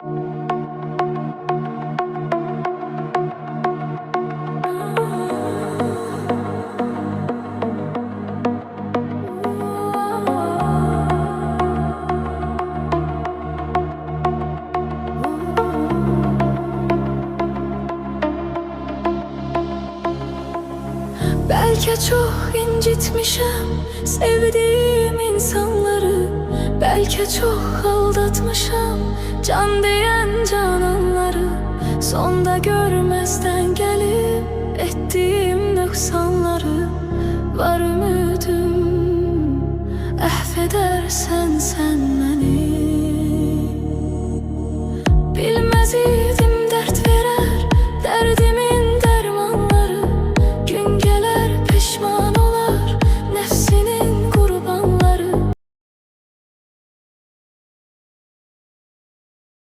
Belki çok incitmişim sevdiğim insanları, belki çok aldatmışım can diyen cananları. Sonda görmezden gelip ettiğim noksanları, var ümidim affedersen sen beni.